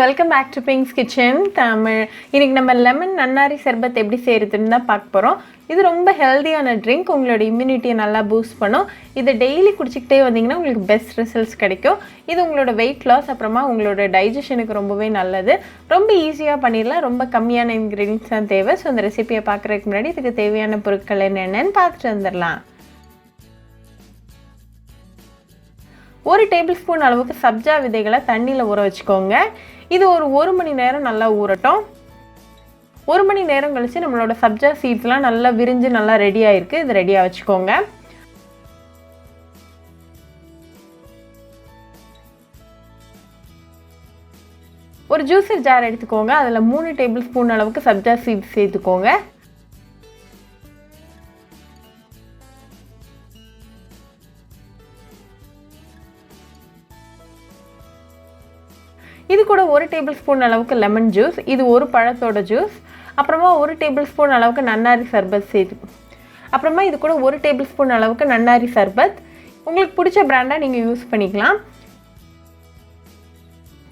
Welcome back to Pink's Kitchen Tamil. இன்றைக்கி நம்ம lemon நன்னாரி சர்பத் எப்படி செய்கிறதுன்னு தான் பார்க்க போகிறோம். இது ரொம்ப ஹெல்த்தியான ட்ரிங்க், உங்களோட இம்யூனிட்டியை நல்லா பூஸ்ட் பண்ணும். இதை டெய்லி குடிச்சிக்கிட்டே வந்தீங்கன்னா உங்களுக்கு பெஸ்ட் ரிசல்ட்ஸ் கிடைக்கும். இது உங்களோட வெயிட் லாஸ் அப்புறமா உங்களோட டைஜஷனுக்கு ரொம்பவே நல்லது. ரொம்ப ஈஸியாக பண்ணிடலாம். ரொம்ப கம்மியான இன்க்ரீடியன்ஸ் தான் தேவை. ஸோ அந்த ரெசிபியை பார்க்குறதுக்கு முன்னாடி இதுக்கு தேவையான பொருட்கள் என்னென்னு பார்த்துட்டு வந்துடலாம். 1 டேபிள் ஸ்பூன் அளவுக்கு சப்ஜா விதைகளை தண்ணியில் ஊற வச்சுக்கோங்க. இது ஒரு 1 மணி நேரம் நல்லா ஊறட்டும். 1 மணி நேரம் கழித்து நம்மளோட சப்ஜா சீட்ஸ்லாம் நல்லா விரிஞ்சு நல்லா ரெடியாக இருக்குது. இது ரெடியாக வச்சுக்கோங்க. ஒரு ஜூஸர் ஜார் எடுத்துக்கோங்க. அதில் 3 டேபிள் ஸ்பூன் அளவுக்கு சப்ஜா சீட்ஸ் சேர்த்துக்கோங்க. இது கூட 1 டேபிள் ஸ்பூன் அளவுக்கு லெமன் ஜூஸ், இது ஒரு பழத்தோட ஜூஸ். அப்புறமா 1 டேபிள் ஸ்பூன் அளவுக்கு நன்னாரி சர்பத் சேர்த்து, அப்புறமா இது கூட 1 டேபிள் ஸ்பூன் அளவுக்கு நன்னாரி சர்பத். உங்களுக்கு பிடிச்ச பிராண்டாக நீங்கள் யூஸ் பண்ணிக்கலாம்.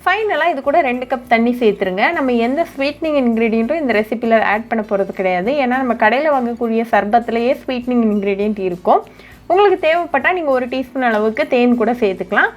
ஃபைனலாக இது கூட 2 கப் தண்ணி சேர்த்துருங்க. நம்ம எந்த ஸ்வீட்னிங் இன்க்ரீடியண்ட்டும் இந்த ரெசிப்பியில் ஆட் பண்ண போகிறது கிடையாது. ஏன்னா நம்ம கடையில் வாங்கக்கூடிய சர்பத்துலேயே ஸ்வீட்னிங் இன்க்ரீடியண்ட் இருக்கும். உங்களுக்கு தேவைப்பட்டால் நீங்கள் 1 டீஸ்பூன் அளவுக்கு தேன் கூட சேர்த்துக்கலாம்.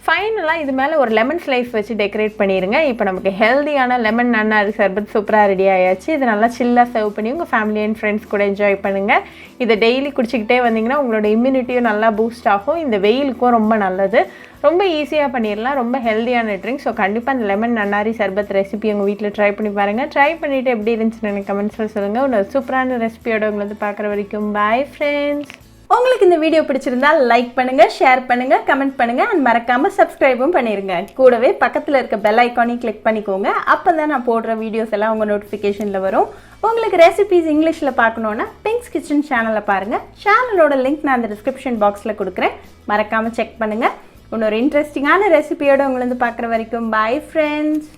ஃபைனலாக இது மேலே ஒரு லெமன் ஸ்லைஸ் வச்சு டெக்கரேட் பண்ணிடுங்க. இப்போ நமக்கு ஹெல்தியான லெமன் நன்னாரி சர்பத் சூப்பராக ரெடி ஆயாச்சு. இது நல்லா சில்லாக சர்வ் பண்ணி உங்கள் ஃபேமிலி அண்ட் ஃப்ரெண்ட்ஸ் கூட என்ஜாய் பண்ணுங்கள். இதை டெய்லி குடிச்சிக்கிட்டே வந்தீங்கன்னா உங்களோட இம்யூனிட்டியும் நல்லா பூஸ்ட் ஆகும். இந்த வெயிலுக்கும் ரொம்ப நல்லது. ரொம்ப ஈஸியாக பண்ணிடலாம். ரொம்ப ஹெல்தியான ட்ரிங்க். ஸோ கண்டிப்பாக அந்த லெமன் நன்னாரி சர்பத் ரெசிபி உங்கள் வீட்டில் ட்ரை பண்ணி பாருங்கள். ட்ரை பண்ணிவிட்டு எப்படி இருந்துச்சுன்னு எனக்கு கமெண்ட்ஸில் சொல்லுங்கள். ஒரு சூப்பரான ரெசிபியோட உங்களை பார்க்குற வரைக்கும் பாய் ஃப்ரெண்ட்ஸ். உங்களுக்கு இந்த வீடியோ பிடிச்சிருந்தா லைக் பண்ணுங்க, ஷேர் பண்ணுங்க, கமெண்ட் பண்ணுங்க அண்ட் மறக்காம சப்ஸ்கிரைபும் பண்ணிருங்க. கூடவே பக்கத்தில் இருக்க பெல் ஐக்கானையும் கிளிக் பண்ணிக்கோங்க. அப்பதான் நான் போடுற வீடியோஸ் எல்லாம் உங்க நோட்டிஃபிகேஷன்ல வரும். உங்களுக்கு ரெசிபிஸ் இங்கிலீஷ்ல பார்க்கணும்னா பிங்க்ஸ் கிச்சன் சேனலை பாருங்க. சேனலோட லிங்க் நான் அந்த டிஸ்கிரிப்ஷன் பாக்ஸ்ல கொடுக்குறேன். மறக்காம செக் பண்ணுங்க. இன்னொரு இன்ட்ரெஸ்டிங்கான ரெசிபியோட உங்களை பார்க்குற வரைக்கும் பாய் ஃப்ரெண்ட்ஸ்.